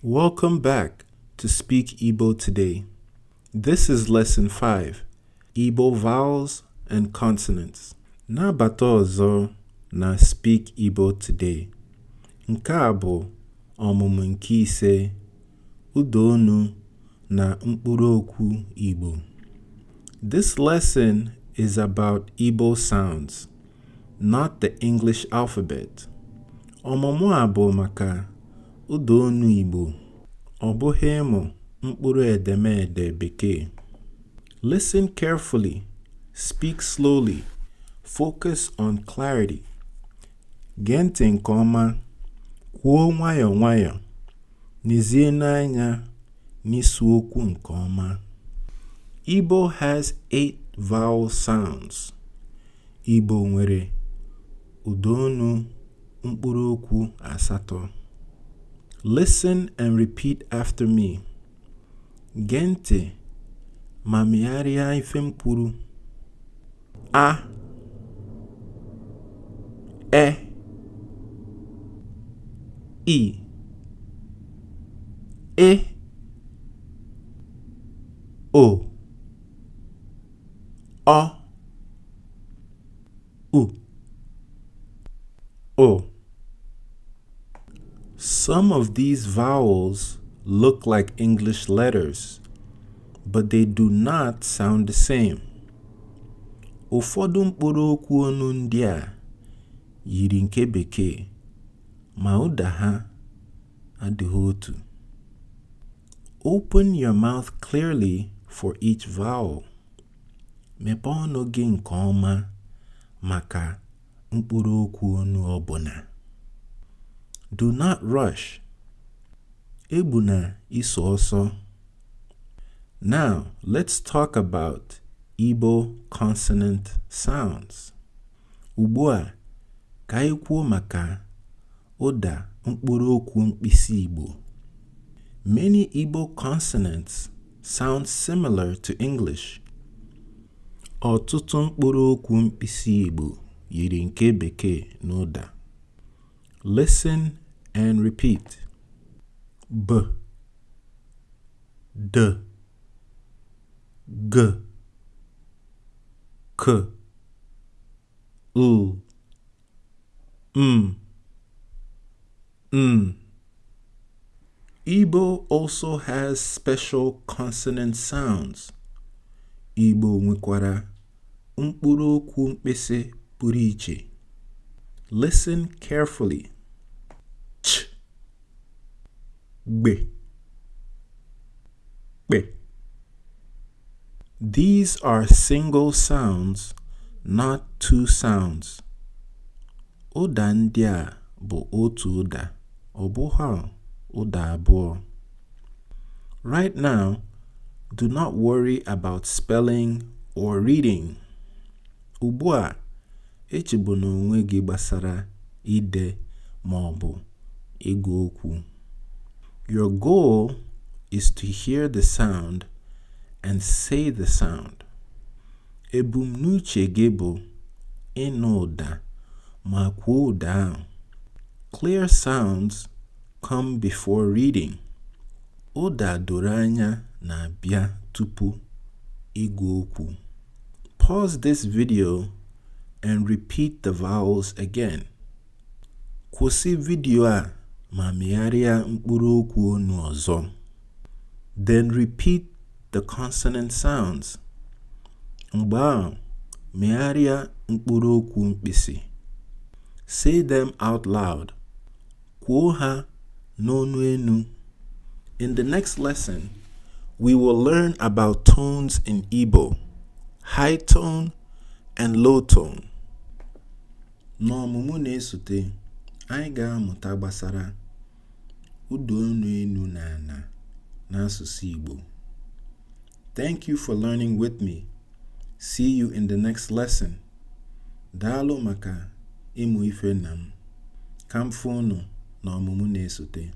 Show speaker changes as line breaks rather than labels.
Welcome back to Speak Igbo Today. This is Lesson 5, Igbo Vowels and Consonants. N'abata ọzọ na Speak Igbo Today. Nke a bụ ọmụmụ nke ise, ụdaolu na mkpụrụ okwu Igbo. This lesson is about Igbo sounds, not the English alphabet. Ọmụmụ a bụ maka ụdaolu Igbo, ọ bụghị ịmụ mkpụrụ edemede Bekee. Listen carefully, speak slowly, focus on clarity. Gee ntị nke ọma, kwuo nwayọọ nwayọọ, nezie n'anya n'isi okwu nke ọma. Igbo has 8 vowel sounds. Igbo nwere ụdaolu mkpụrụ okwu asatọ. Listen and repeat after me. Gee ntị ma megharịa ife m kwuru. A, E, I, E, O, O, U, O. Some of these vowels look like English letters, but they do not sound the same. Ụfọdụ mkpụrụ okwu ọnụ ndị a yiri nke Bekee, ma ụda ha adịghị otu. Open your mouth clearly for each vowel. Mepee ọnụ gị nke ọma maka mkpụrụ okwu ọnụ ọbụla. Do not rush. Ebuna iso ọsọ. Now, let's talk about Igbo consonant sounds. Ugbu a, ka anyị kwuo maka ụda mkpụrụ okwu mkpịsị Igbo. Many Igbo consonants sound similar to English. Ọtụtụ mkpụrụ okwu mkpịsị Igbo yiri nke Bekee n'ụda. Listen and repeat. B, D, G, K, U, M, N. Igbo also has special consonant sounds. Igbo nwekwara mkpụrụ okwu mkpịsị pụrụ iche. Listen carefully. Ch, B, B. These are single sounds, not two sounds. Ụda ndị a bụ otu ụda, ọ bụghị ụda abụọ. Right now, do not worry about spelling or reading. Ugbu a, echegbuna onwe gị gbasara ide ma ọ bụ ịgụ okwu. Your goal is to hear the sound and say the sound. Ebumnuche gị bụ ịnụ ụda ma kwuo ụda ahụ. Clear sounds come before reading. Ụda doro anya na-abịa tupu ịgụ okwu. Pause this video and repeat the vowels again. Kwụsị video a ma megharịa mkpụrụ okwu ọnụ ọzọ. Then repeat the consonant sounds. Mgbe ahụ, megharịa mkpụrụ okwu mkpịsị. Say them out loud. Kwuo ha n'ọnụ enu. In the next lesson, we will learn about tones in Igbo, high tone and low tone. N'ọmụmụ na-esote, anyị ga-amụta gbasara ụdaolu enu na ana n'asụsụ Igbo. Thank you for learning with me. See you in the next lesson. Daalụ maka ịmụ ife na m. Ka m fụ unu n'ọmụmụ na-esote.